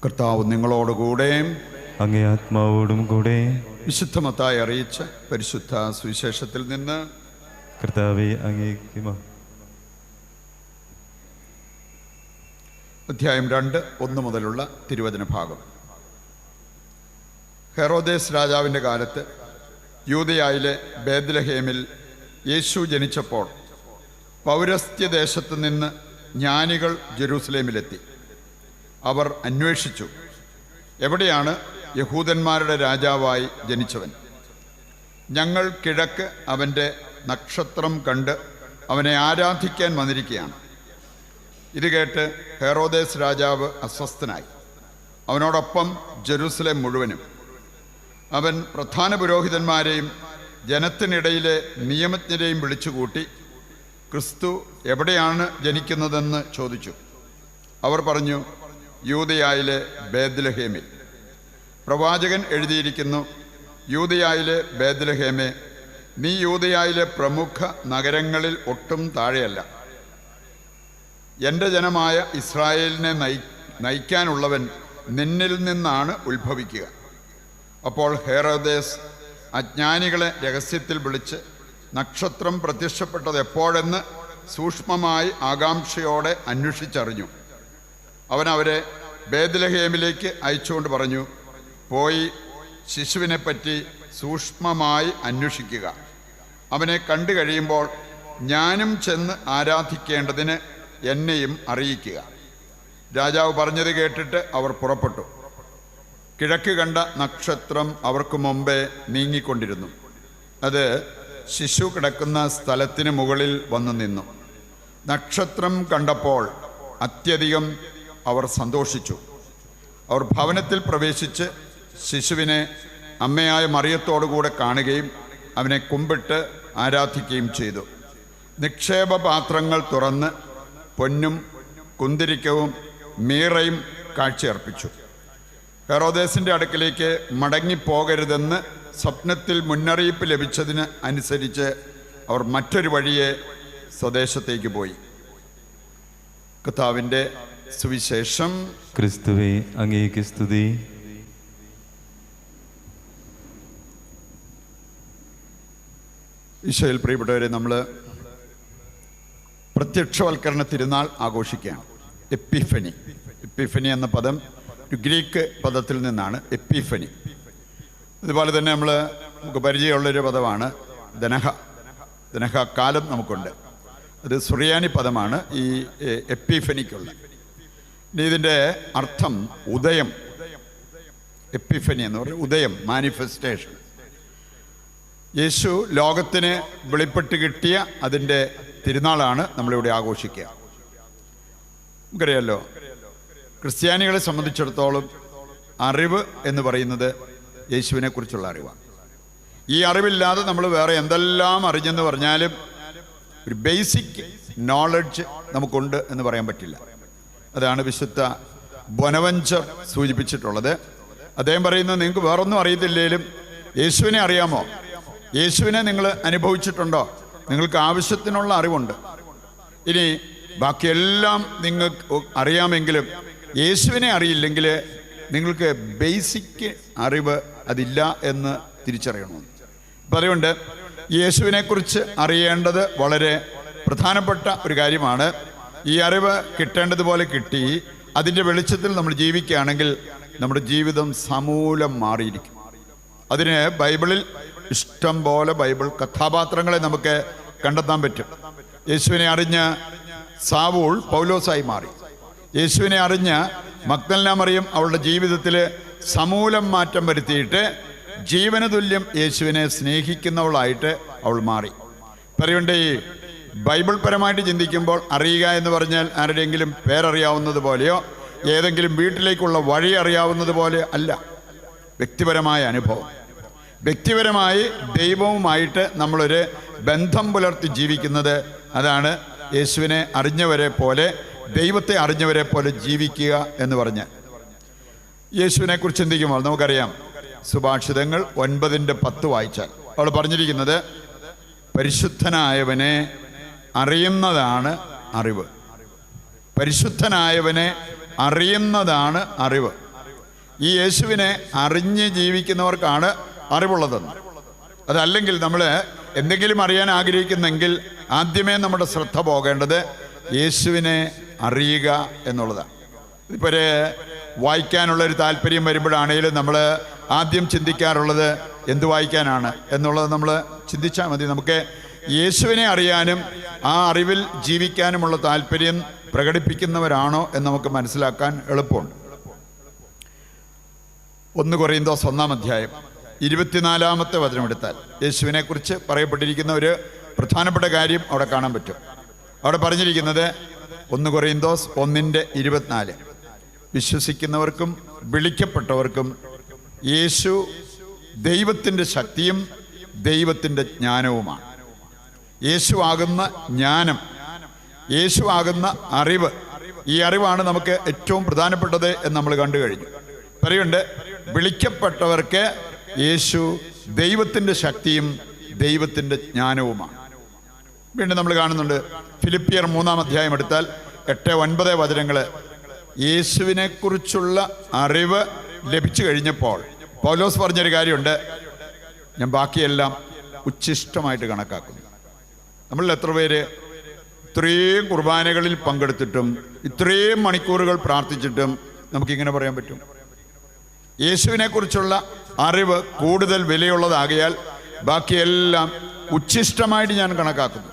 കർത്താവ് നിങ്ങളോടുകൂടെ അങ്ങേ ആത്മാവോടും കൂടെ. വിശുദ്ധ മത്തായി അറിയിച്ച പരിശുദ്ധ സുവിശേഷത്തിൽ നിന്ന്. കർത്താവേ, അങ്ങേക്ക് അധ്യായം 2:1 മുതലുള്ള തിരുവചന ഭാഗം. ഹെറോദേസ് രാജാവിൻ്റെ കാലത്ത് യൂദയായിലെ ബേത്ലഹേമിൽ യേശു ജനിച്ചപ്പോൾ പൗരസ്ത്യദേശത്തു നിന്ന് ജ്ഞാനികൾ ജെറൂസലേമിലെത്തി. അവർ അന്വേഷിച്ചു, എവിടെയാണ് യഹൂദന്മാരുടെ രാജാവായി ജനിച്ചവൻ? ഞങ്ങൾ കിഴക്ക് അവൻ്റെ നക്ഷത്രം കണ്ട് അവനെ ആരാധിക്കാൻ വന്നിരിക്കുകയാണ്. ഇത് കേട്ട് ഹെറോദേസ് രാജാവ് അസ്വസ്ഥനായി. അവനോടൊപ്പം ജെറൂസലേം മുഴുവനും. അവൻ പ്രധാന പുരോഹിതന്മാരെയും ജനത്തിനിടയിലെ നിയമജ്ഞരെയും വിളിച്ചുകൂട്ടി ക്രിസ്തു എവിടെയാണ് ജനിക്കുന്നതെന്ന് ചോദിച്ചു. അവർ പറഞ്ഞു, യൂദയായിലെ ബേത്ലഹേമിൽ. പ്രവാചകൻ എഴുതിയിരിക്കുന്നു, യൂദയായിലെ ബേത്ലഹേമേ, നീ യൂദയായിലെ പ്രമുഖ നഗരങ്ങളിൽ ഒട്ടും താഴെയല്ല. എൻ്റെ ജനമായ ഇസ്രായേലിനെ നയിക്കാനുള്ളവൻ നിന്നിൽ നിന്നാണ് ഉത്ഭവിക്കുക. അപ്പോൾ ഹെറോദേസ് അജ്ഞാനികളെ രഹസ്യത്തിൽ വിളിച്ച് നക്ഷത്രം പ്രത്യക്ഷപ്പെട്ടത് എപ്പോഴെന്ന് സൂക്ഷ്മമായി ആകാംക്ഷയോടെ അന്വേഷിച്ചറിഞ്ഞു. അവൻ അവരെ ബേത്ലഹേമിലേക്ക് അയച്ചുകൊണ്ട് പറഞ്ഞു, പോയി ശിശുവിനെപ്പറ്റി സൂക്ഷ്മമായി അന്വേഷിക്കുക. അവനെ കണ്ടു കഴിയുമ്പോൾ ഞാനും ചെന്ന് ആരാധിക്കേണ്ടതിന് എന്നെയും അറിയിക്കുക. രാജാവ് പറഞ്ഞത് കേട്ടിട്ട് അവർ പുറപ്പെട്ടു. കിഴക്ക് കണ്ട നക്ഷത്രം അവർക്ക് മുമ്പേ നീങ്ങിക്കൊണ്ടിരുന്നു. അത് ശിശു കിടക്കുന്ന സ്ഥലത്തിന് മുകളിൽ വന്നു നിന്നു. നക്ഷത്രം കണ്ടപ്പോൾ അത്യധികം അവർ സന്തോഷിച്ചു. അവർ ഭവനത്തിൽ പ്രവേശിച്ച് ശിശുവിനെ അമ്മയായ മറിയത്തോടുകൂടെ കാണുകയും അവനെ കുമ്പിട്ട് ആരാധിക്കുകയും ചെയ്തു. നിക്ഷേപപാത്രങ്ങൾ തുറന്ന് പൊന്നും കുന്തിരിക്കവും മീറയും കാഴ്ചയർപ്പിച്ചു. ഹെറോദേസിൻ്റെ അടുക്കലേക്ക് മടങ്ങിപ്പോകരുതെന്ന് സ്വപ്നത്തിൽ മുന്നറിയിപ്പ് ലഭിച്ചതിന് അനുസരിച്ച് അവർ മറ്റൊരു വഴിയെ സ്വദേശത്തേക്ക് പോയി. കർത്താവിൻ്റെ സുവിശേഷം. ക്രിസ്തുവേ, അങ്ങേക്ക് സ്തുതി. ഈശോയിൽ പ്രിയപ്പെട്ടവരെ, നമ്മൾ പ്രത്യക്ഷവൽക്കരണ തിരുനാൾ ആഘോഷിക്കുകയാണ്. എപ്പിഫനി. എപ്പിഫനി എന്ന പദം ഒരു ഗ്രീക്ക് പദത്തിൽ നിന്നാണ്. എപ്പിഫനി. അതുപോലെ തന്നെ നമുക്ക് പരിചയമുള്ളൊരു പദമാണ് ദനഹ. ദനഹ കാലം നമുക്കുണ്ട്. അത് സുറിയാനി പദമാണ് ഈ എപ്പിഫനിക്കുള്ള. ഇനി ഇതിൻ്റെ അർത്ഥം ഉദയം. എപ്പിഫനി എന്ന് പറഞ്ഞാൽ ഉദയം, മാനിഫെസ്റ്റേഷൻ. യേശു ലോകത്തിന് വെളിപ്പെട്ട് കിട്ടിയ അതിൻ്റെ തിരുനാളാണ് നമ്മളിവിടെ ആഘോഷിക്കുക. നമുക്കറിയാമല്ലോ, ക്രിസ്ത്യാനികളെ സംബന്ധിച്ചിടത്തോളം അറിവ് എന്ന് പറയുന്നത് യേശുവിനെ കുറിച്ചുള്ള അറിവാണ്. ഈ അറിവില്ലാതെ നമ്മൾ വേറെ എന്തെല്ലാം അറിഞ്ഞെന്ന് പറഞ്ഞാലും ഒരു ബേസിക് നോളജ് നമുക്കുണ്ട് എന്ന് പറയാൻ പറ്റില്ല. അതാണ് വിശുദ്ധ ബൊനവഞ്ചർ സൂചിപ്പിച്ചിട്ടുള്ളത്. അദ്ദേഹം പറയുന്നത്, നിങ്ങൾക്ക് വേറൊന്നും അറിയത്തില്ലേലും യേശുവിനെ അറിയാമോ? യേശുവിനെ നിങ്ങൾ അനുഭവിച്ചിട്ടുണ്ടോ? നിങ്ങൾക്ക് ആവശ്യത്തിനുള്ള അറിവുണ്ട്. ഇനി ബാക്കിയെല്ലാം നിങ്ങൾക്ക് അറിയാമെങ്കിലും യേശുവിനെ അറിയില്ലെങ്കിൽ നിങ്ങൾക്ക് ബേസിക് അറിവ് അതില്ല എന്ന് തിരിച്ചറിയണം. അപ്പം അതുകൊണ്ട് യേശുവിനെക്കുറിച്ച് അറിയേണ്ടത് വളരെ പ്രധാനപ്പെട്ട ഒരു കാര്യമാണ്. ഈ അറിവ് കിട്ടേണ്ടതുപോലെ കിട്ടി അതിൻ്റെ വെളിച്ചത്തിൽ നമ്മൾ ജീവിക്കുകയാണെങ്കിൽ നമ്മുടെ ജീവിതം സമൂലം മാറിയിരിക്കും. അതിന് ബൈബിളിൽ ഇഷ്ടം പോലെ ബൈബിൾ കഥാപാത്രങ്ങളെ നമുക്ക് കണ്ടെത്താൻ പറ്റും. യേശുവിനെ അറിഞ്ഞ സാവൂൾ പൗലോസായി മാറി. യേശുവിനെ അറിഞ്ഞ മഗ്ദലന മറിയം അവളുടെ ജീവിതത്തിൽ സമൂലം മാറ്റം വരുത്തിയിട്ട് ജീവന തുല്യം യേശുവിനെ സ്നേഹിക്കുന്നവളായിട്ട് അവൾ മാറി. പറയുണ്ട്, ഈ ബൈബിൾ പരമായിട്ട് ചിന്തിക്കുമ്പോൾ അറിയുക എന്ന് പറഞ്ഞാൽ ആരുടെയെങ്കിലും പേരറിയാവുന്നത് പോലെയോ ഏതെങ്കിലും വീട്ടിലേക്കുള്ള വഴി അറിയാവുന്നത് പോലെ അല്ല. വ്യക്തിപരമായ അനുഭവം. വ്യക്തിപരമായി ദൈവവുമായിട്ട് നമ്മളൊരു ബന്ധം പുലർത്തി ജീവിക്കുന്നത്, അതാണ് യേശുവിനെ അറിഞ്ഞവരെ പോലെ, ദൈവത്തെ അറിഞ്ഞവരെ പോലെ ജീവിക്കുക എന്ന് പറഞ്ഞാൽ. യേശുവിനെ കുറിച്ച് ചിന്തിക്കുമ്പോൾ നമുക്കറിയാം, സുഭാഷിതങ്ങൾ 9:10 വായിച്ചാൽ അവൾ പറഞ്ഞിരിക്കുന്നത്, പരിശുദ്ധനായവനെ അറിയുന്നതാണ് അറിവ്. പരിശുദ്ധനായവനെ അറിയുന്നതാണ് അറിവ്. ഈ യേശുവിനെ അറിഞ്ഞ് ജീവിക്കുന്നവർക്കാണ് അറിവുള്ളതെന്ന്. അതല്ലെങ്കിൽ നമ്മൾ എന്തെങ്കിലും അറിയാൻ ആഗ്രഹിക്കുന്നെങ്കിൽ ആദ്യമേ നമ്മുടെ ശ്രദ്ധ പോകേണ്ടത് യേശുവിനെ അറിയുക എന്നുള്ളതാണ്. ഇപ്പോൾ ഒരു വായിക്കാനുള്ളൊരു താല്പര്യം വരുമ്പോഴാണെങ്കിലും നമ്മൾ ആദ്യം ചിന്തിക്കാറുള്ളത് എന്ത് വായിക്കാനാണ് എന്നുള്ളത് നമ്മൾ ചിന്തിച്ചാൽ മതി. നമുക്ക് യേശുവിനെ അറിയാനും ആ അറിവിൽ ജീവിക്കാനുമുള്ള താല്പര്യം പ്രകടിപ്പിക്കുന്നവരാണോ എന്ന് നമുക്ക് മനസ്സിലാക്കാൻ എളുപ്പമുണ്ട്. 1 കൊറിന്തോസ് 1-ാം 24-ാമത്തെ വചനം എടുത്താൽ യേശുവിനെക്കുറിച്ച് പറയപ്പെട്ടിരിക്കുന്ന ഒരു പ്രധാനപ്പെട്ട കാര്യം അവിടെ കാണാൻ പറ്റും. അവിടെ പറഞ്ഞിരിക്കുന്നത് 1 കൊറിന്തോസ് 1:24, വിശ്വസിക്കുന്നവർക്കും വിളിക്കപ്പെട്ടവർക്കും യേശു ദൈവത്തിൻ്റെ ശക്തിയും ദൈവത്തിൻ്റെ ജ്ഞാനവുമാണ്. യേശു ആകുന്ന ജ്ഞാനം, യേശു ആകുന്ന അറിവ്, ഈ അറിവാണ് നമുക്ക് ഏറ്റവും പ്രധാനപ്പെട്ടത് എന്ന് നമ്മൾ കണ്ടു കഴിഞ്ഞു. പറയുന്നുണ്ട്, വിളിക്കപ്പെട്ടവർക്ക് യേശു ദൈവത്തിൻ്റെ ശക്തിയും ദൈവത്തിൻ്റെ ജ്ഞാനവുമാണ്. വീണ്ടും നമ്മൾ കാണുന്നുണ്ട് ഫിലിപ്പിയർ 3-ാം എടുത്താൽ 8-9 വചനങ്ങൾ, യേശുവിനെ കുറിച്ചുള്ള അറിവ് ലഭിച്ചു കഴിഞ്ഞപ്പോൾ പൗലോസ് പറഞ്ഞൊരു കാര്യമുണ്ട്, ഞാൻ ബാക്കിയെല്ലാം ഉച്ഛിഷ്ടമായിട്ട് കണക്കാക്കുന്നു. നമ്മളിൽ എത്ര പേര് ഇത്രയും കുർബാനകളിൽ പങ്കെടുത്തിട്ടും ഇത്രയും മണിക്കൂറുകൾ പ്രാർത്ഥിച്ചിട്ടും നമുക്കിങ്ങനെ പറയാൻ പറ്റും? യേശുവിനെ കുറിച്ചുള്ള അറിവ് കൂടുതൽ വിലയുള്ളതാകിയാൽ ബാക്കിയെല്ലാം ഉച്ഛിഷ്ടമായിട്ട് ഞാൻ കണക്കാക്കുന്നു.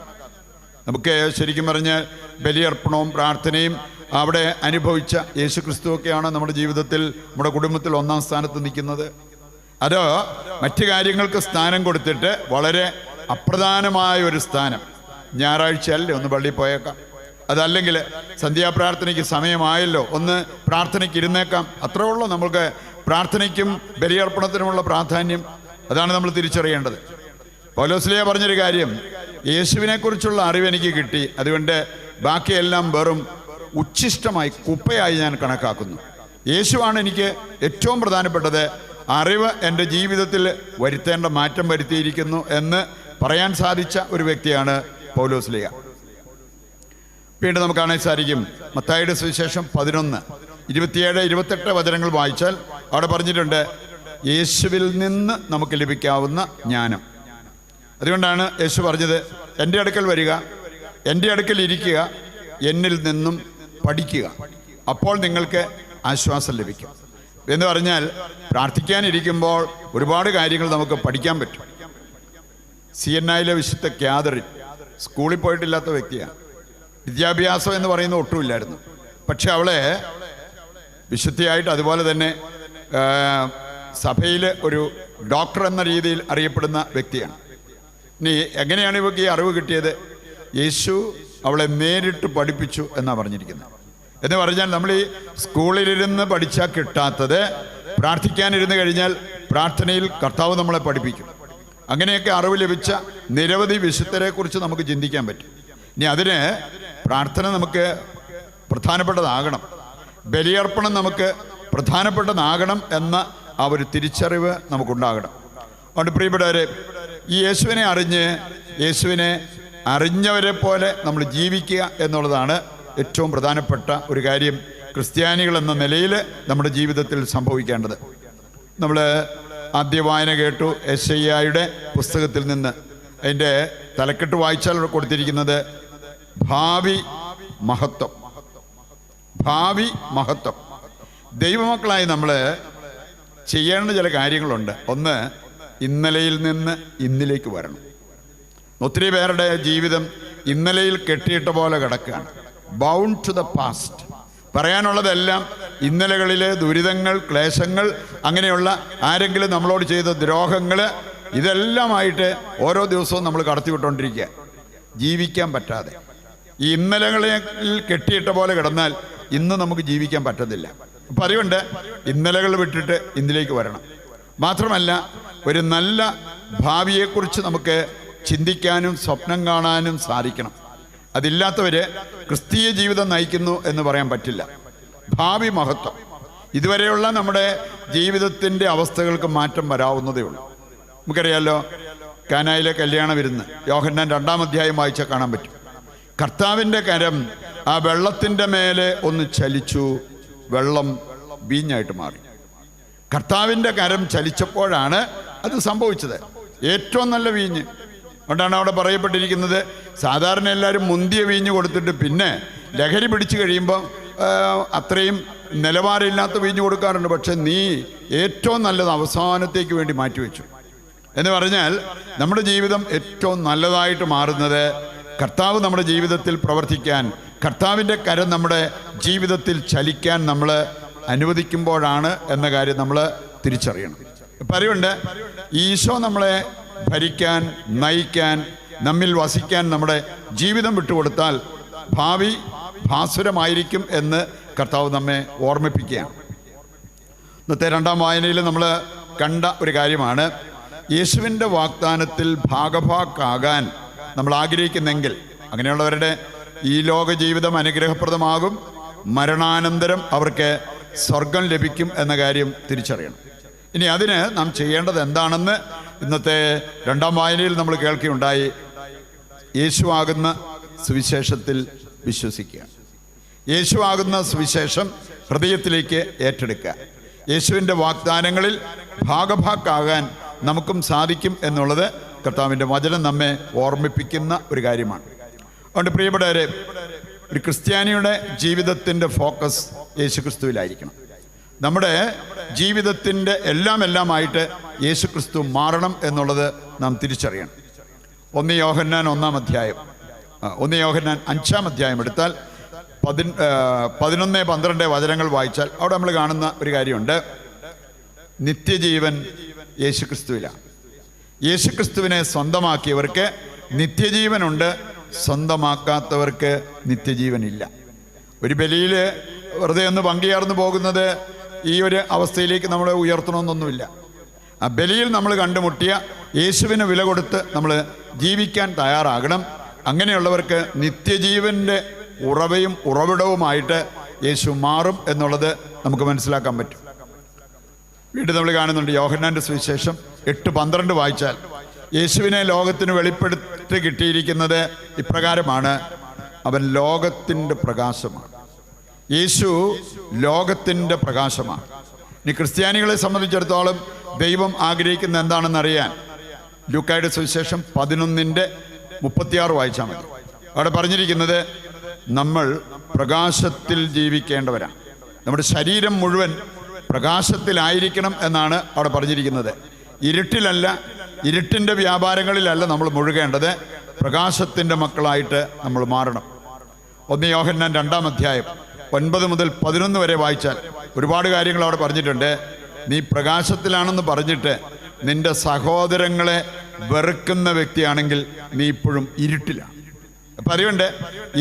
നമുക്ക് ശരിക്കും പറഞ്ഞാൽ ബലിയർപ്പണവും പ്രാർത്ഥനയും അവിടെ അനുഭവിച്ച യേശു ക്രിസ്തുവൊക്കെയാണ് നമ്മുടെ ജീവിതത്തിൽ, നമ്മുടെ കുടുംബത്തിൽ 1-ാം സ്ഥാനത്ത് നിൽക്കുന്നത്. അതോ മറ്റു കാര്യങ്ങൾക്ക് സ്ഥാനം കൊടുത്തിട്ട് വളരെ അപ്രധാനമായ ഒരു സ്ഥാനം, ഞായറാഴ്ചയല്ലേ ഒന്ന് പള്ളിയിൽ പോയേക്കാം, അതല്ലെങ്കിൽ സന്ധ്യാപ്രാർത്ഥനയ്ക്ക് സമയമായല്ലോ ഒന്ന് പ്രാർത്ഥനയ്ക്ക് ഇരുന്നേക്കാം, അത്രേ ഉള്ളൂ നമ്മൾക്ക് പ്രാർത്ഥനയ്ക്കും ബലിയർപ്പണത്തിനുമുള്ള പ്രാധാന്യം. അതാണ് നമ്മൾ തിരിച്ചറിയേണ്ടത്. പൗലോസ്ലീഹ പറഞ്ഞൊരു കാര്യം, യേശുവിനെക്കുറിച്ചുള്ള അറിവ് എനിക്ക് കിട്ടി, അതുകൊണ്ട് ബാക്കിയെല്ലാം വെറും ഉച്ഛിഷ്ടമായി കുപ്പയായി ഞാൻ കണക്കാക്കുന്നു. യേശുവാണ് എനിക്ക് ഏറ്റവും പ്രധാനപ്പെട്ടത്, അറിവ് എൻ്റെ ജീവിതത്തിൽ വരുത്തേണ്ട മാറ്റം വരുത്തിയിരിക്കുന്നു എന്ന് പറയാൻ സാധിച്ച ഒരു വ്യക്തിയാണ് പൗലോസ്ലീഹ. വീണ്ടും നമുക്ക് കാണാൻ സാധിക്കും മത്തായിയുടെ സുവിശേഷം 11:27-28 വചനങ്ങൾ വായിച്ചാൽ അവിടെ പറഞ്ഞിട്ടുണ്ട്, യേശുവിൽ നിന്ന് നമുക്ക് ലഭിക്കാവുന്ന ജ്ഞാനം. അതുകൊണ്ടാണ് യേശു പറഞ്ഞത്, എൻ്റെ അടുക്കൽ വരിക, എൻ്റെ അടുക്കൽ ഇരിക്കുക, എന്നിൽ നിന്നും പഠിക്കുക, അപ്പോൾ നിങ്ങൾക്ക് ആശ്വാസം ലഭിക്കും എന്ന് പറഞ്ഞാൽ പ്രാർത്ഥിക്കാനിരിക്കുമ്പോൾ ഒരുപാട് കാര്യങ്ങൾ നമുക്ക് പഠിക്കാൻ പറ്റും. CNIയിലെ വിശുദ്ധ ക്യാതറിൻ സ്കൂളിൽ പോയിട്ടില്ലാത്ത വ്യക്തിയാണ്. വിദ്യാഭ്യാസം എന്ന് പറയുന്ന ഒട്ടുമില്ലായിരുന്നു. പക്ഷെ അവളെ വിശുദ്ധിയായിട്ട്, അതുപോലെ തന്നെ സഭയിൽ ഒരു ഡോക്ടർ എന്ന രീതിയിൽ അറിയപ്പെടുന്ന വ്യക്തിയാണ്. ഇനി എങ്ങനെയാണ് ഇവർക്ക് ഈ അറിവ് കിട്ടിയത്? യേശു അവളെ നേരിട്ട് പഠിപ്പിച്ചു എന്നാണ് പറഞ്ഞിരിക്കുന്നത്. എന്ന് പറഞ്ഞാൽ നമ്മൾ ഈ സ്കൂളിലിരുന്ന് പഠിച്ചാൽ കിട്ടാത്തത് പ്രാർത്ഥിക്കാനിരുന്ന് കഴിഞ്ഞാൽ പ്രാർത്ഥനയിൽ കർത്താവ് നമ്മളെ പഠിപ്പിക്കും. അങ്ങനെയൊക്കെ അറിവ് ലഭിച്ച നിരവധി വിശുദ്ധരെ കുറിച്ച് നമുക്ക് ചിന്തിക്കാൻ പറ്റും. ഇനി അതിന് പ്രാർത്ഥന നമുക്ക് പ്രധാനപ്പെട്ടതാകണം, ബലിയർപ്പണം നമുക്ക് പ്രധാനപ്പെട്ടതാകണം എന്ന ആ ഒരു തിരിച്ചറിവ് നമുക്കുണ്ടാകണം. അതുകൊണ്ട് പ്രിയപ്പെട്ടവരെ, ഈ യേശുവിനെ അറിഞ്ഞവരെ പോലെ നമ്മൾ ജീവിക്കുക എന്നുള്ളതാണ് ഏറ്റവും പ്രധാനപ്പെട്ട ഒരു കാര്യം ക്രിസ്ത്യാനികൾ എന്ന നിലയിൽ നമ്മുടെ ജീവിതത്തിൽ സംഭവിക്കേണ്ടത്. നമ്മൾ ആദ്യ വായന കേട്ടു യെശയ്യായുടെ പുസ്തകത്തിൽ നിന്ന്. അതിൻ്റെ തലക്കെട്ട് വായിച്ചാൽ ഇവിടെ കൊടുത്തിരിക്കുന്നത് ഭാവി മഹത്വം. ഭാവി മഹത്വം. ദൈവമക്കളായി നമ്മൾ ചെയ്യേണ്ട ചില കാര്യങ്ങളുണ്ട്. ഒന്ന്, ഇന്നലെയിൽ നിന്ന് ഇന്നിലേക്ക് വരണം. ഒത്തിരി പേരുടെ ജീവിതം ഇന്നലെയിൽ കെട്ടിയിട്ട പോലെ കിടക്കുകയാണ്. Bound to the past. പറയാനുള്ളതെല്ലാം ഇന്നലകളിലെ ദുരിതങ്ങൾ, ക്ലേശങ്ങൾ, അങ്ങനെയുള്ള ആരെങ്കിലും നമ്മളോട് ചെയ്ത ദ്രോഹങ്ങൾ, ഇതെല്ലാമായിട്ട് ഓരോ ദിവസവും നമ്മൾ കടത്തിവിട്ടുകൊണ്ടിരിക്കുക, ജീവിക്കാൻ പറ്റാതെ. ഈ ഇന്നലകളിൽ കെട്ടിയിട്ട പോലെ കിടന്നാൽ ഇന്ന് നമുക്ക് ജീവിക്കാൻ പറ്റത്തില്ല. അപ്പം അതുകൊണ്ട് ഇന്നലകൾ വിട്ടിട്ട് ഇന്നിലേക്ക് വരണം. മാത്രമല്ല, ഒരു നല്ല ഭാവിയെക്കുറിച്ച് നമുക്ക് ചിന്തിക്കാനും സ്വപ്നം കാണാനും സാധിക്കണം. അതില്ലാത്തവർ ക്രിസ്തീയ ജീവിതം നയിക്കുന്നു എന്ന് പറയാൻ പറ്റില്ല. ഭാവി മഹത്വം. ഇതുവരെയുള്ള നമ്മുടെ ജീവിതത്തിൻ്റെ അവസ്ഥകൾക്ക് മാറ്റം വരാവുന്നതേ ഉള്ളൂ. നമുക്കറിയാമല്ലോ, കാനായിലെ കല്യാണ വിരുന്ന് യോഹന്നാൻ 2-ാം അധ്യായം വായിച്ചാൽ കാണാൻ പറ്റും. കർത്താവിൻ്റെ കരം ആ വെള്ളത്തിൻ്റെ മേലെ ഒന്ന് ചലിച്ചു, വെള്ളം വീഞ്ഞായിട്ട് മാറി. കർത്താവിൻ്റെ കരം ചലിച്ചപ്പോഴാണ് അത് സംഭവിച്ചത്. ഏറ്റവും നല്ല വീഞ്ഞ് അതുകൊണ്ടാണ് അവിടെ പറയപ്പെട്ടിരിക്കുന്നത്. സാധാരണ എല്ലാവരും മുന്തിയ വീഞ്ഞ് കൊടുത്തിട്ട് പിന്നെ ലഹരി പിടിച്ചു കഴിയുമ്പോൾ അത്രയും നിലവാരമില്ലാത്ത വീഞ്ഞ് കൊടുക്കാറുണ്ട്. പക്ഷെ നീ ഏറ്റവും നല്ലത് അവസാനത്തേക്ക് വേണ്ടി മാറ്റിവെച്ചു എന്ന് പറഞ്ഞാൽ നമ്മുടെ ജീവിതം ഏറ്റവും നല്ലതായിട്ട് മാറുന്നത് കർത്താവ് നമ്മുടെ ജീവിതത്തിൽ പ്രവർത്തിക്കാൻ, കർത്താവിൻ്റെ കരം നമ്മുടെ ജീവിതത്തിൽ ചലിക്കാൻ നമ്മൾ അനുവദിക്കുമ്പോഴാണ് എന്ന കാര്യം നമ്മൾ തിരിച്ചറിയണം. പറയുണ്ട്, ഈശോ നമ്മളെ ഭരിക്കാൻ, നയിക്കാൻ, നമ്മിൽ വസിക്കാൻ നമ്മുടെ ജീവിതം വിട്ടുകൊടുത്താൽ ഭാവി ഭാസുരമായിരിക്കും എന്ന് കർത്താവ് നമ്മെ ഓർമ്മിപ്പിക്കുകയാണ്. ഇന്നത്തെ രണ്ടാം വായനയിൽ നമ്മൾ കണ്ട ഒരു കാര്യമാണ്, യേശുവിൻ്റെ വാഗ്ദാനത്തിൽ ഭാഗഭാക്കാകാൻ നമ്മൾ ആഗ്രഹിക്കുന്നെങ്കിൽ അങ്ങനെയുള്ളവരുടെ ഈ ലോക ജീവിതം അനുഗ്രഹപ്രദമാകും, മരണാനന്തരം അവർക്ക് സ്വർഗം ലഭിക്കും എന്ന കാര്യം തിരിച്ചറിയണം. ഇനി അതിന് നാം ചെയ്യേണ്ടത് എന്താണെന്ന് ഇന്നത്തെ രണ്ടാം വായനയിൽ നമ്മൾ കേൾക്കുകയുണ്ടായി. യേശുവാകുന്ന സുവിശേഷത്തിൽ വിശ്വസിക്കുക, യേശുവാകുന്ന സുവിശേഷം ഹൃദയത്തിലേക്ക് ഏറ്റെടുക്കുക. യേശുവിൻ്റെ വാഗ്ദാനങ്ങളിൽ ഭാഗഭാക്കാകാൻ നമുക്കും സാധിക്കും എന്നുള്ളത് കർത്താവിൻ്റെ വചനം നമ്മെ ഓർമ്മിപ്പിക്കുന്ന ഒരു കാര്യമാണ്. അതുകൊണ്ട് പ്രിയപ്പെട്ടവരെ, ഒരു ക്രിസ്ത്യാനിയുടെ ജീവിതത്തിൻ്റെ ഫോക്കസ് യേശുക്രിസ്തുവിലായിരിക്കണം. നമ്മുടെ ജീവിതത്തിൻ്റെ എല്ലാമായിട്ട് യേശുക്രിസ്തു മാറണം എന്നുള്ളത് നാം തിരിച്ചറിയണം. 1 യോഹന്നാൻ 5 അധ്യായം എടുത്താൽ 11-12 വചനങ്ങൾ വായിച്ചാൽ അവിടെ നമ്മൾ കാണുന്ന ഒരു കാര്യമുണ്ട്. നിത്യജീവൻ യേശുക്രിസ്തുവിലാണ്. യേശുക്രിസ്തുവിനെ സ്വന്തമാക്കിയവർക്ക് നിത്യജീവനുണ്ട്, സ്വന്തമാക്കാത്തവർക്ക് നിത്യജീവനില്ല. ഒരു ബലിയിൽ വെറുതെ ഒന്ന് പങ്കുചേർന്ന് പോകുന്നത് ഈ ഒരു അവസ്ഥയിലേക്ക് നമ്മളെ ഉയർത്തണമെന്നൊന്നുമില്ല. ആ ബലിയിൽ നമ്മൾ കണ്ടുമുട്ടിയ യേശുവിന് വില കൊടുത്ത് നമ്മൾ ജീവിക്കാൻ തയ്യാറാകണം. അങ്ങനെയുള്ളവർക്ക് നിത്യജീവൻ്റെ ഉറവിടവുമായിട്ട് യേശു മാറും എന്നുള്ളത് നമുക്ക് മനസ്സിലാക്കാൻ പറ്റും. വീണ്ടും നമ്മൾ കാണുന്നുണ്ട് യോഹന്നാൻ്റെ സുവിശേഷം 8:12 വായിച്ചാൽ യേശുവിനെ ലോകത്തിന് വെളിപ്പെടുത്തി കിട്ടിയിരിക്കുന്നത് ഇപ്രകാരമാണ്, അവൻ ലോകത്തിൻ്റെ പ്രകാശമാണ്. യേശു ലോകത്തിൻ്റെ പ്രകാശമാണ്. ഇനി ക്രിസ്ത്യാനികളെ സംബന്ധിച്ചിടത്തോളം ദൈവം ആഗ്രഹിക്കുന്ന എന്താണെന്നറിയാൻ ലൂക്കായുടെ സുവിശേഷം 11:36 വായിച്ചാൽ മതി. അവിടെ പറഞ്ഞിരിക്കുന്നത് നമ്മൾ പ്രകാശത്തിൽ ജീവിക്കേണ്ടവരാണ്. നമ്മുടെ ശരീരം മുഴുവൻ പ്രകാശത്തിലായിരിക്കണം എന്നാണ് അവിടെ പറഞ്ഞിരിക്കുന്നത്. ഇരുട്ടിലല്ല, ഇരുട്ടിൻ്റെ വ്യാപാരങ്ങളിലല്ല നമ്മൾ മുഴുകേണ്ടത്, പ്രകാശത്തിൻ്റെ മക്കളായിട്ട് നമ്മൾ മാറണം. 1 യോഹന്നാൻ 2 അധ്യായം 9 മുതൽ 11 വരെ വായിച്ചാൽ ഒരുപാട് കാര്യങ്ങൾ അവിടെ പറഞ്ഞിട്ടുണ്ട്. നീ പ്രകാശത്തിലാണെന്ന് പറഞ്ഞിട്ട് നിന്റെ സഹോദരങ്ങളെ വെറുക്കുന്ന വ്യക്തിയാണെങ്കിൽ നീ ഇപ്പോഴും ഇരുട്ടിലാണ്. അപ്പം അറിയണ്ടേ,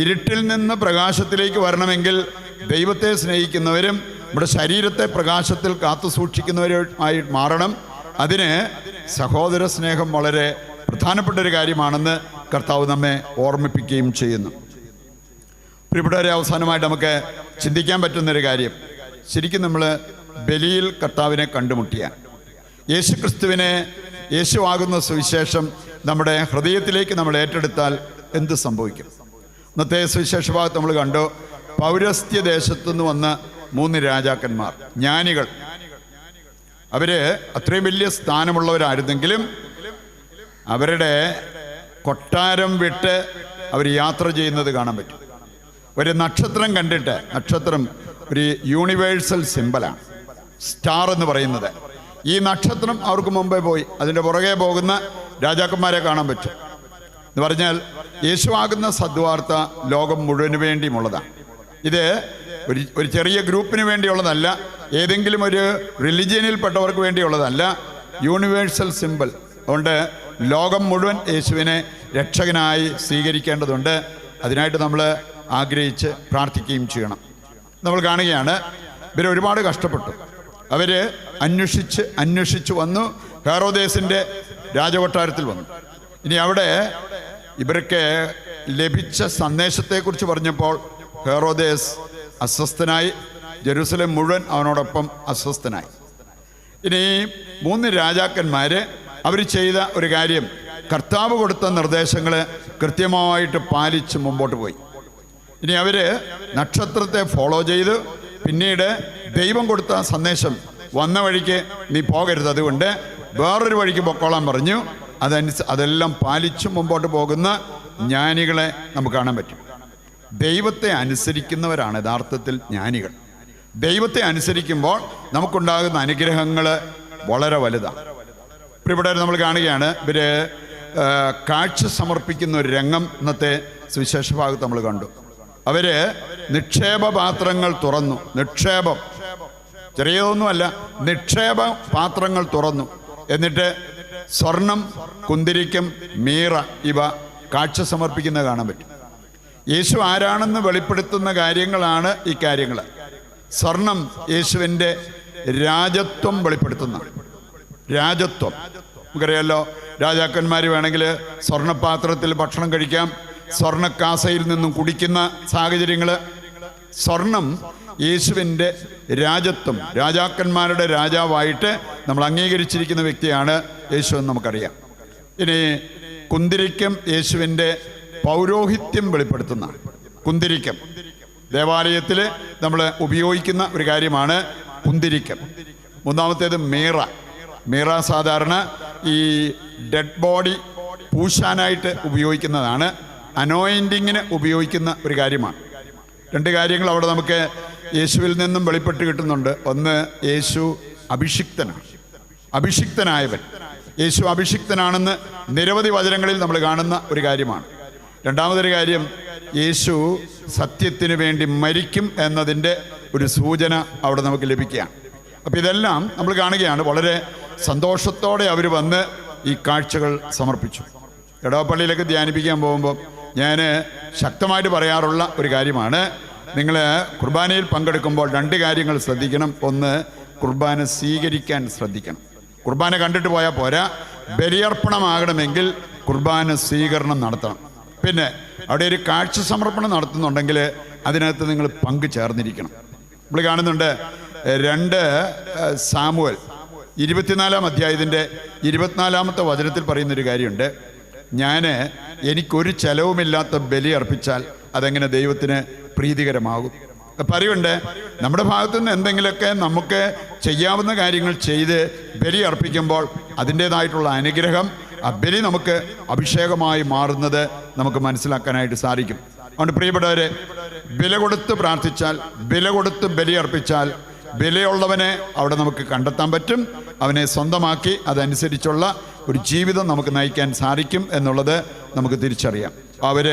ഇരുട്ടിൽ നിന്ന് പ്രകാശത്തിലേക്ക് വരണമെങ്കിൽ ദൈവത്തെ സ്നേഹിക്കുന്നവരും നമ്മുടെ ശരീരത്തെ പ്രകാശത്തിൽ കാത്തു സൂക്ഷിക്കുന്നവരുമായി മാറണം. അതിന് സഹോദര സ്നേഹം വളരെ പ്രധാനപ്പെട്ട ഒരു കാര്യമാണെന്ന് കർത്താവ് നമ്മെ ഓർമ്മിപ്പിക്കുകയും ചെയ്യുന്നു. പ്രിയപ്പെട്ടവരെ, അവസാനമായിട്ട് നമുക്ക് ചിന്തിക്കാൻ പറ്റുന്നൊരു കാര്യം, ശരിക്കും നമ്മൾ ബലിയിൽ കർത്താവിനെ കണ്ടുമുട്ടിയ യേശുക്രിസ്തുവിനെ, യേശുവാകുന്ന സുവിശേഷം നമ്മുടെ ഹൃദയത്തിലേക്ക് നമ്മൾ ഏറ്റെടുത്താൽ എന്ത് സംഭവിക്കും? ഇന്നത്തെ സുവിശേഷ ഭാഗത്ത് നമ്മൾ കണ്ടു, പൗരസ്ത്യ ദേശത്തുനിന്ന് വന്ന 3 രാജാക്കന്മാർ, ജ്ഞാനികൾ. അവർ അത്രയും വലിയ സ്ഥാനമുള്ളവരായിരുന്നെങ്കിലും അവരുടെ കൊട്ടാരം വിട്ട് അവർ യാത്ര ചെയ്യുന്നത് കാണാൻ പറ്റും. ഒരു നക്ഷത്രം കണ്ടിട്ട്, നക്ഷത്രം ഒരു യൂണിവേഴ്സൽ സിമ്പലാണ്, സ്റ്റാർ എന്ന് പറയുന്നത്. ഈ നക്ഷത്രം അവർക്ക് മുമ്പേ പോയി, അതിൻ്റെ പുറകെ പോകുന്ന രാജാക്കന്മാരെ കാണാൻ പറ്റും. എന്ന് പറഞ്ഞാൽ യേശുവാകുന്ന സദ്വാർത്ത ലോകം മുഴുവന് വേണ്ടിയുമുള്ളതാണ്. ഇത് ഒരു ചെറിയ ഗ്രൂപ്പിന് വേണ്ടിയുള്ളതല്ല, ഏതെങ്കിലും ഒരു റിലിജിയനിൽപ്പെട്ടവർക്ക് വേണ്ടിയുള്ളതല്ല, യൂണിവേഴ്സൽ സിമ്പിൾ. അതുകൊണ്ട് ലോകം മുഴുവൻ യേശുവിനെ രക്ഷകനായി സ്വീകരിക്കേണ്ടതുണ്ട്. അതിനായിട്ട് നമ്മൾ ആഗ്രഹിച്ച് പ്രാർത്ഥിക്കുകയും ചെയ്യണം. നമ്മൾ കാണുകയാണ്, ഇവർ ഒരുപാട് കഷ്ടപ്പെട്ടു. അവർ അന്വേഷിച്ച് വന്നു, ഹെറോദേസിൻ്റെ രാജകൊട്ടാരത്തിൽ വന്നു. ഇനി അവിടെ ഇവർക്ക് ലഭിച്ച സന്ദേശത്തെക്കുറിച്ച് പറഞ്ഞപ്പോൾ ഹെറോദേസ് അസ്വസ്ഥനായി, ജെറുസലേം മുഴുവൻ അവനോടൊപ്പം അസ്വസ്ഥനായി. ഇനി 3 രാജാക്കന്മാർ അവർ ചെയ്ത ഒരു കാര്യം, കർത്താവ് കൊടുത്ത നിർദ്ദേശങ്ങൾ കൃത്യമായിട്ട് പാലിച്ച് മുമ്പോട്ട് പോയി. ഇനി അവർ നക്ഷത്രത്തെ ഫോളോ ചെയ്ത് പിന്നീട് ദൈവം കൊടുത്ത സന്ദേശം വന്ന വഴിക്ക് നീ പോകരുത്, അതുകൊണ്ട് വേറൊരു വഴിക്ക് പൊക്കോളാൻ പറഞ്ഞു. അതെല്ലാം പാലിച്ചു മുമ്പോട്ട് പോകുന്ന ജ്ഞാനികളെ നമുക്ക് കാണാൻ പറ്റും. ദൈവത്തെ അനുസരിക്കുന്നവരാണ് യഥാർത്ഥത്തിൽ ജ്ഞാനികൾ. ദൈവത്തെ അനുസരിക്കുമ്പോൾ നമുക്കുണ്ടാകുന്ന അനുഗ്രഹങ്ങൾ വളരെ വലുതാണ്. ഇവിടെ നമ്മൾ കാണുകയാണ്, ഇവർ കാഴ്ച സമർപ്പിക്കുന്ന ഒരു രംഗം ഇന്നത്തെ സുവിശേഷ ഭാഗത്ത് നമ്മൾ കണ്ടു. അവർ നിക്ഷേപ പാത്രങ്ങൾ തുറന്നു. നിക്ഷേപം ചെറിയതൊന്നുമല്ല, നിക്ഷേപ പാത്രങ്ങൾ തുറന്നു. എന്നിട്ട് സ്വർണം, കുന്തിരിക്കം, മീറ ഇവ കാഴ്ച സമർപ്പിക്കുന്നത് കാണാൻ പറ്റും. യേശു ആരാണെന്ന് വെളിപ്പെടുത്തുന്ന കാര്യങ്ങളാണ് ഈ കാര്യങ്ങൾ. സ്വർണം യേശുവിൻ്റെ രാജത്വം വെളിപ്പെടുത്തുന്ന രാജത്വം. നമുക്കറിയാമല്ലോ, രാജാക്കന്മാർ വേണമെങ്കിൽ സ്വർണ്ണപാത്രത്തിൽ ഭക്ഷണം കഴിക്കാം, സ്വർണ്ണക്കാസയിൽ നിന്നും കുടിക്കുന്ന സാഹചര്യങ്ങൾ. സ്വർണം യേശുവിൻ്റെ രാജത്വം, രാജാക്കന്മാരുടെ രാജാവായിട്ട് നമ്മൾ അംഗീകരിച്ചിരിക്കുന്ന വ്യക്തിയാണ് യേശു എന്ന് നമുക്കറിയാം. ഇനി കുന്തിരിക്കം യേശുവിൻ്റെ പൗരോഹിത്യം വെളിപ്പെടുത്തുന്ന കുന്തിരിക്കം. ദേവാലയത്തിൽ നമ്മൾ ഉപയോഗിക്കുന്ന ഒരു കാര്യമാണ് കുന്തിരിക്കം. മൂന്നാമത്തേത് മീറ. മീറ സാധാരണ ഈ ഡെഡ് ബോഡി പൂശാനായിട്ട് ഉപയോഗിക്കുന്നതാണ്, അനോയിൻറ്റിങ്ങിന് ഉപയോഗിക്കുന്ന ഒരു കാര്യമാണ്. രണ്ട് കാര്യങ്ങൾ അവിടെ നമുക്ക് യേശുവിൽ നിന്നും വെളിപ്പെട്ട് കിട്ടുന്നുണ്ട്. ഒന്ന്, യേശു അഭിഷിക്തനാണ്, അഭിഷിക്തനായവൻ. യേശു അഭിഷിക്തനാണെന്ന് നിരവധി വചനങ്ങളിൽ നമ്മൾ കാണുന്ന ഒരു കാര്യമാണ്. രണ്ടാമതൊരു കാര്യം, യേശു സത്യത്തിന് വേണ്ടി മരിക്കും എന്നതിൻ്റെ ഒരു സൂചന അവിടെ നമുക്ക് ലഭിക്കുകയാണ്. അപ്പോൾ ഇതെല്ലാം നമ്മൾ കാണുകയാണ്. വളരെ സന്തോഷത്തോടെ അവർ വന്ന് ഈ കാഴ്ചകൾ സമർപ്പിച്ചു. ഇടവപ്പള്ളിയിലൊക്കെ ധ്യാനിപ്പിക്കാൻ പോകുമ്പോൾ ഞാൻ ശക്തമായിട്ട് പറയാറുള്ള ഒരു കാര്യമാണ്, നിങ്ങൾ കുർബാനയിൽ പങ്കെടുക്കുമ്പോൾ രണ്ട് കാര്യങ്ങൾ ശ്രദ്ധിക്കണം. ഒന്ന്, കുർബാന സ്വീകരിക്കാൻ ശ്രദ്ധിക്കണം. കുർബാന കണ്ടിട്ട് പോയാൽ പോരാ, ബലിയർപ്പണമാകണമെങ്കിൽ കുർബാന സ്വീകരണം നടത്തണം. പിന്നെ അവിടെ ഒരു കാഴ്ച സമർപ്പണം നടത്തുന്നുണ്ടെങ്കിൽ അതിനകത്ത് നിങ്ങൾ പങ്കു ചേർന്നിരിക്കണം. നമ്മൾ കാണുന്നുണ്ട് 2 സാമുവൽ 24-ാം അധ്യായത്തിൻ്റെ 24-ാമത്തെ വചനത്തിൽ പറയുന്നൊരു കാര്യമുണ്ട്. എനിക്കൊരു ചെലവുമില്ലാത്ത ബലി അർപ്പിച്ചാൽ അതെങ്ങനെ ദൈവത്തിന് പ്രീതികരമാകും. പറയുണ്ട്, നമ്മുടെ ഭാഗത്തുനിന്ന് എന്തെങ്കിലുമൊക്കെ നമുക്ക് ചെയ്യാവുന്ന കാര്യങ്ങൾ ചെയ്ത് ബലി അർപ്പിക്കുമ്പോൾ അതിൻ്റേതായിട്ടുള്ള അനുഗ്രഹം, ആ ബലി നമുക്ക് അഭിഷേകമായി മാറുന്നത് നമുക്ക് മനസ്സിലാക്കാനായിട്ട് സാധിക്കും. അതുകൊണ്ട് പ്രിയപ്പെട്ടവരെ, വില കൊടുത്ത് പ്രാർത്ഥിച്ചാൽ, വില കൊടുത്ത് ബലി അർപ്പിച്ചാൽ വിലയുള്ളവനെ അവിടെ നമുക്ക് കണ്ടെത്താൻ പറ്റും. അവനെ സ്വന്തമാക്കി അതനുസരിച്ചുള്ള ഒരു ജീവിതം നമുക്ക് നയിക്കാൻ സാധിക്കും എന്നുള്ളത് നമുക്ക് തിരിച്ചറിയാം. അവർ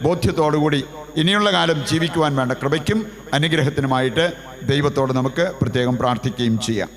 ബോധ്യത്തോടുകൂടി ഇനിയുള്ള കാലം ജീവിക്കുവാൻ വേണ്ട കൃപയ്ക്കും അനുഗ്രഹത്തിനുമായിട്ട് ദൈവത്തോട് നമുക്ക് പ്രത്യേകം പ്രാർത്ഥിക്കുകയും ചെയ്യാം.